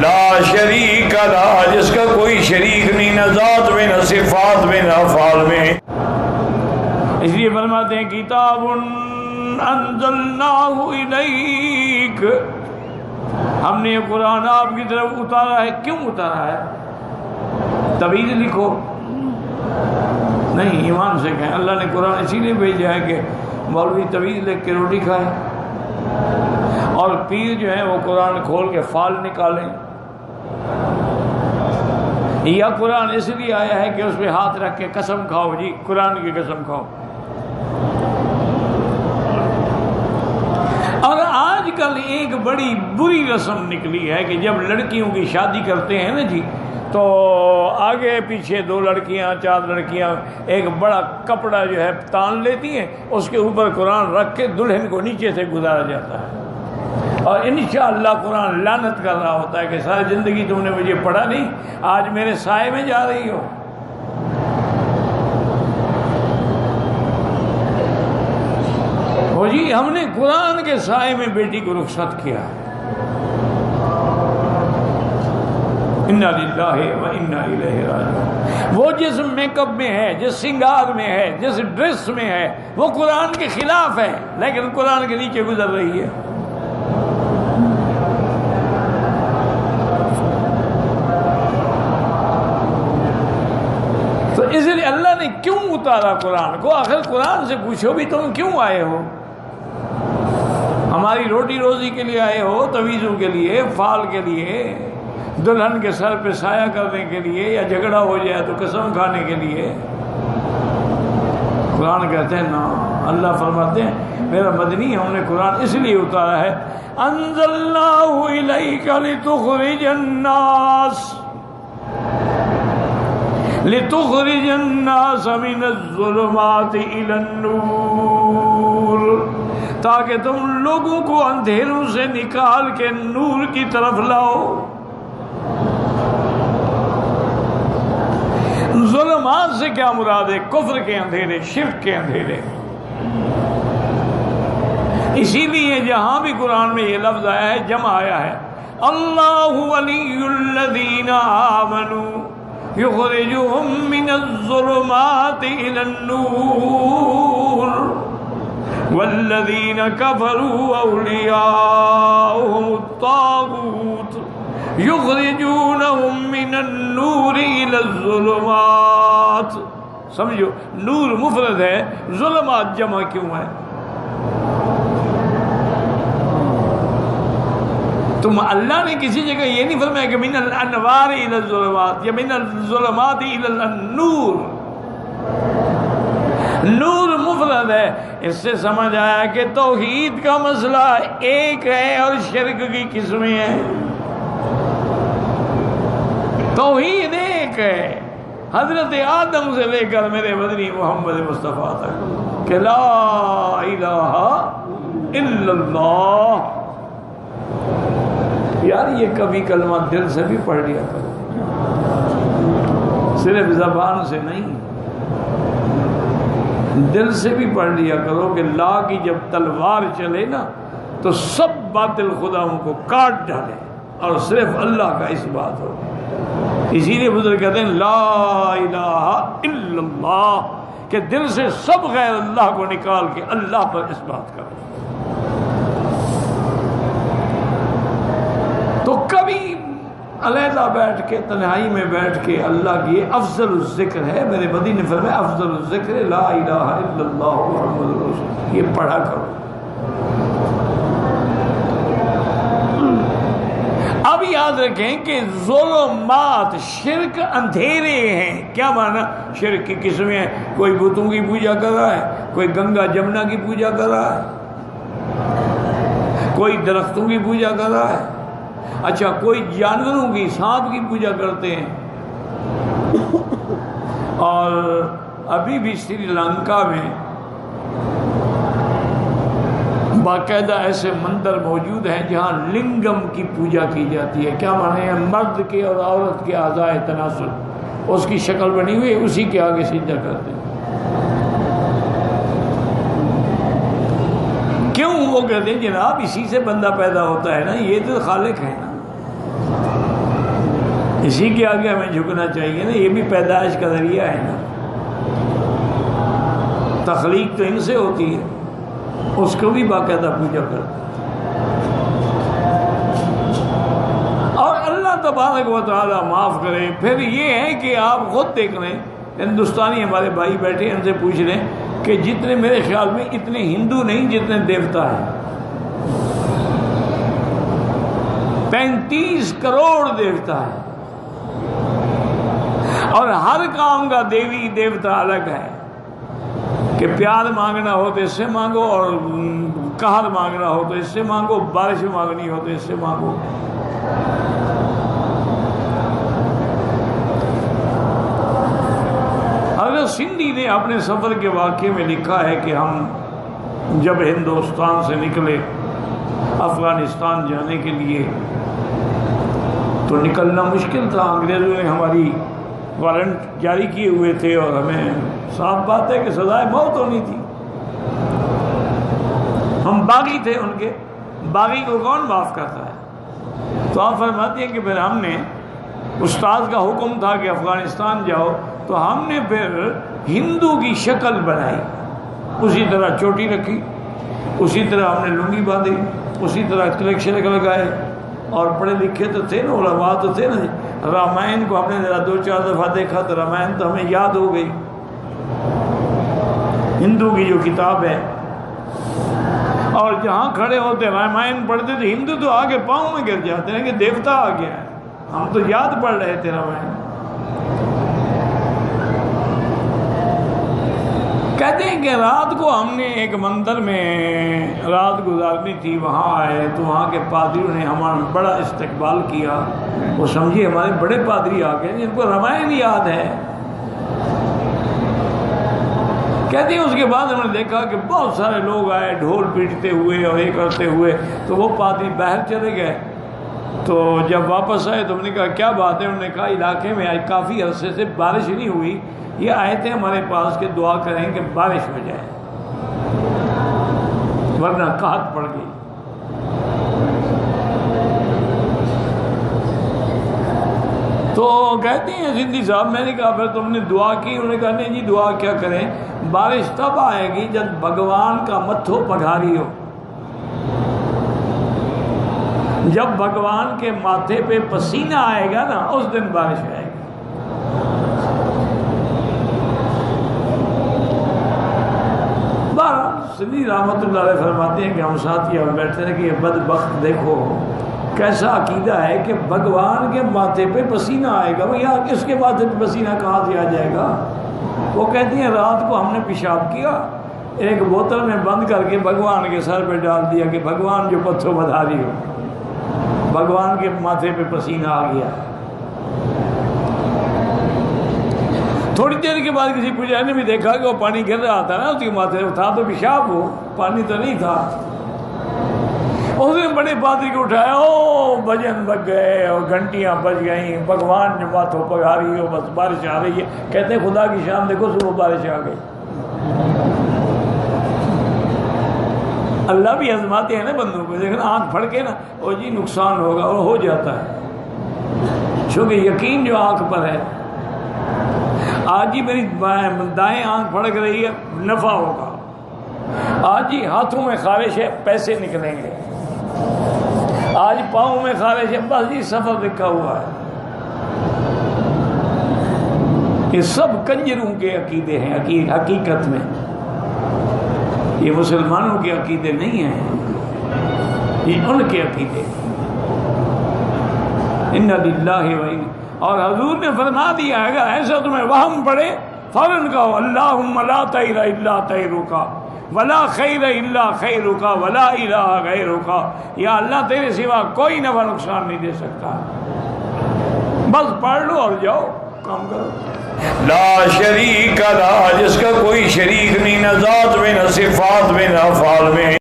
لا شریک لہ، جس کا کوئی شریک نہیں، نہ ذات میں، نہ صفات میں، نہ افعال میں۔ اس لیے فرماتے ہیں کتاب انزلناہ الیک، ہم نے یہ قرآن آپ کی طرف اتارا ہے۔ کیوں اتارا ہے؟ تویز لکھو نہیں، ایمان سے کہیں اللہ نے قرآن اسی لیے بھیجا ہے کہ مولوی تویز لکھ کے روٹی کھائے اور پیر جو ہیں وہ قرآن کھول کے فال نکالیں، یا قرآن اس لیے آیا ہے کہ اس پہ ہاتھ رکھ کے قسم کھاؤ، جی قرآن کی قسم کھاؤ۔ اور آج کل ایک بڑی بری رسم نکلی ہے کہ جب لڑکیوں کی شادی کرتے ہیں نا جی، تو آگے پیچھے 2 لڑکیاں 4 لڑکیاں ایک بڑا کپڑا جو ہے تان لیتی ہیں، اس کے اوپر قرآن رکھ کے دلہن کو نیچے سے گزارا جاتا ہے، اور انشاءاللہ قرآن لعنت کر رہا ہوتا ہے کہ ساری زندگی تم نے مجھے پڑھا نہیں، آج میرے سائے میں جا رہی ہو۔ جی ہم نے قرآن کے سائے میں بیٹی کو رخصت کیا۔ انا للہ و انا الیہ راجعون۔ وہ جس میک اپ میں ہے، جس سنگار میں ہے، جس ڈریس میں ہے، وہ قرآن کے خلاف ہے، لیکن قرآن کے نیچے گزر رہی ہے۔ تو اس لیے اللہ نے کیوں اتارا قرآن کو؟ آخر قرآن سے پوچھو بھی تم کیوں آئے ہو؟ ہماری روٹی روزی کے لیے آئے ہو، تویزوں کے لیے، فال کے لیے، دلہن کے سر پہ سایہ کرنے کے لیے، یا جھگڑا ہو جائے تو قسم کھانے کے لیے؟ قرآن کہتے ہیں نا، اللہ فرماتے ہیں میرا مدنی ہم نے قرآن اس لیے اتارا ہے انزلناہ الیک لتخرج الناس من الظلمات الی النور، تاکہ تم لوگوں کو اندھیروں سے نکال کے نور کی طرف لاؤ۔ ظلمات سے کیا مراد ہے؟ کفر کے اندھیرے، شرک کے اندھیرے۔ اسی لیے جہاں بھی قرآن میں یہ لفظ آیا ہے جمع آیا ہے، اللہ ولی الذین آمنوا یخرجهم من الظلمات الی النور والذین کفروا اولیاؤہم الطاغوت یخرجونہم من النور الی الظلمات۔ سمجھو، نور مفرد ہے، ظلمات جمع کیوں ہے؟ تم اللہ نے کسی جگہ یہ نہیں فرمایا کہ من الانوار الی الظلمات یا من الظلمات الی النور۔ نور مفرد ہے، اس سے سمجھ آیا کہ توحید کا مسئلہ ایک ہے اور شرک کی قسمیں ہیں۔ توحید ایک ہے، حضرت آدم سے لے کر میرے مدنی محمد مصطفیٰ تک، کہ لا الہ الا اللہ۔ یار یہ کبھی کلمہ دل سے بھی پڑھ لیا کرو، صرف زبان سے نہیں، دل سے بھی پڑھ لیا کرو کہ لا کی جب تلوار چلے نا تو سب باطل خداؤں کو کاٹ ڈالے اور صرف اللہ کا اس بات ہو۔ اسی لیے بزرگ کہتے ہیں لا الہ الا اللہ، کہ دل سے سب غیر اللہ کو نکال کے اللہ پر اس بات کرو۔ تو کبھی علیحدہ بیٹھ کے، تنہائی میں بیٹھ کے اللہ کی افضل الذکر ہے، میرے مدنی نے فرمایا افضل الذکر لا الہ الا اللہ محمد رسول، یہ پڑھا کرو۔ اب یاد رکھیں کہ ظلمات، شرک اندھیرے ہیں۔ کیا معنی؟ شرک کی قسمیں ہیں، کوئی بتوں کی پوجا کر رہا ہے، کوئی گنگا جمنا کی پوجا کر رہا ہے، کوئی درختوں کی پوجا کر رہا ہے، اچھا کوئی جانوروں کی، سانپ کی پوجا کرتے ہیں۔ اور ابھی بھی سری لنکا میں باقاعدہ ایسے مندر موجود ہیں جہاں لنگم کی پوجا کی جاتی ہے۔ کیا معنی ہے؟ مرد کے اور عورت کے اعضاء تناسل، اس کی شکل بنی ہوئی ہے، اسی کے آگے سجدہ کرتے ہیں۔ کیوں؟ وہ کہتے ہیں جناب اسی سے بندہ پیدا ہوتا ہے نا، یہ تو خالق ہے نا۔ اسی کے آگے ہمیں جھکنا چاہیے نا، یہ بھی پیدائش کا ذریعہ ہے نا، تخلیق تو ان سے ہوتی ہے، اس کو بھی باقاعدہ پوجا کرتا ہے۔ اور اللہ تبارک و تعالی معاف کرے۔ پھر یہ ہے کہ آپ خود دیکھ لیں، ہندوستانی ہمارے بھائی بیٹھے ان سے پوچھ لیں کہ جتنے میرے خیال میں اتنے ہندو نہیں جتنے دیوتا ہیں، 35 کروڑ دیوتا ہے، اور ہر کام کا دیوی دیوتا الگ ہے، کہ پیار مانگنا ہو تو اس سے مانگو، اور قہر مانگنا ہو تو اس سے مانگو، بارش مانگنی ہو تو اس سے مانگو۔ حضرت سندھی نے اپنے سفر کے واقعے میں لکھا ہے کہ ہم جب ہندوستان سے نکلے افغانستان جانے کے لیے تو نکلنا مشکل تھا، انگریزوں نے ہماری وارنٹ جاری کیے ہوئے تھے اور ہمیں صاف بات ہے کہ سزائے موت ہونی تھی۔ ہم باغی تھے ان کے، باغی کو کون معاف کرتا ہے؟ تو آپ فرماتے ہیں کہ پھر ہم نے، استاد کا حکم تھا کہ افغانستان جاؤ، تو ہم نے پھر ہندو کی شکل بنائی، اسی طرح چوٹی رکھی، اسی طرح ہم نے لنگی باندھی، اسی طرح کلیکشن لگائے، اور پڑھے لکھے تو تھے نا، علماء تو تھے نا۔ رامائن کو ہم نے ذرا 2-4 دفعہ دیکھا تو رامائن تو ہمیں یاد ہو گئی، ہندو کی جو کتاب ہے، اور جہاں کھڑے ہوتے رامائن پڑھتے تھے، ہندو تو آگے پاؤں میں گر جاتے ہیں کہ دیوتا آ گیا ہے، ہم تو یاد پڑھ رہے تھے رامائن۔ کہتے ہیں کہ رات کو ہم نے ایک مندر میں رات گزارنی تھی، وہاں آئے تو وہاں کے پادریوں نے ہمارا بڑا استقبال کیا، وہ سمجھے ہمارے بڑے پادری آ گئے جن کو رامائن یاد ہے۔ کہتے ہیں اس کے بعد ہم نے دیکھا کہ بہت سارے لوگ آئے ڈھول پیٹتے ہوئے اور یہ کرتے ہوئے، تو وہ پادری باہر چلے گئے۔ تو جب واپس آئے تو ہم نے کہا کیا بات ہے؟ انہوں نے کہا علاقے میں آج کافی عرصے سے بارش نہیں ہوئی، یہ آئے تھے ہمارے پاس کہ دعا کریں کہ بارش ہو جائے، ورنہ قحط پڑ گئی۔ تو کہتے ہیں سندھی صاحب، میں نے کہا پھر تم نے دعا کی؟ انہوں نے کہا نہیں جی، دعا کیا کریں، بارش تب آئے گی جب بھگوان کا متھو پگھاری ہو، جب بھگوان کے ماتھے پہ پسینہ آئے گا نا، اس دن بارش آئے گی۔ سندھی رحمت اللہ علیہ فرماتے ہیں کہ ہم ساتھی ہم بیٹھتے ہیں کہ یہ بدبخت دیکھو کیسا عقیدہ ہے کہ بھگوان کے ماتھے پہ پسینہ آئے گا، یا اس کے ماتھے پہ پسینہ کہاں سے آ جائے گا؟ وہ کہتی ہیں رات کو ہم نے پیشاب کیا، ایک بوتل میں بند کر کے بھگوان کے سر پہ ڈال دیا کہ بھگوان جو پتھر بدھاری ہو، بھگوان کے ماتھے پہ پسینہ آ گیا۔ تھوڑی دیر کے بعد کسی پجاری نے بھی دیکھا کہ وہ پانی گر رہا تھا نا اس کے ماتھے، تھا تو پیشاب، ہو پانی تو نہیں تھا۔ اس نے بڑے پادری کو اٹھایا، او بھجن بج گئے اور گھنٹیاں بج گئیں، بھگوان جو ماتھوں پگھاری ہو، بس بارش آ رہی ہے۔ کہتے ہیں خدا کی شان دیکھو، صبح بارش آ گئی۔ اللہ بھی آزماتے ہیں نا بندوں کو، دیکھنا آنکھ پھڑ کے نا، او جی نقصان ہوگا، اور ہو جاتا ہے، چونکہ یقین جو آنکھ پر ہے۔ آج ہی میری دائیں آنکھ پھڑک رہی ہے، نفع ہوگا، آج ہی ہاتھوں میں خارش ہے، پیسے نکلیں گے، آج پاؤں میں خارش ہے، بس یہ سفر لکھا ہوا ہے۔ یہ سب کنجروں کے عقیدے ہیں، حقیقت میں یہ مسلمانوں کے عقیدے نہیں ہیں، یہ ان کے عقیدے۔ اِنَّ لِلَّهِ وَإِنَّ، اور حضور نے فرما دیا اگر ایسا تمہیں وہم پڑے فوراً کہو اللہم لا طیر الا طیرک ولا خیر الا خیرک ولا الہ غیرک، یا اللہ تیرے سوا کوئی نفع نقصان نہیں دے سکتا، بس پڑھ لو اور جاؤ کام کرو۔ لا شریک لا، جس کا کوئی شریک نہیں، نہ ذات میں نہ صفات میں نہ افعال میں۔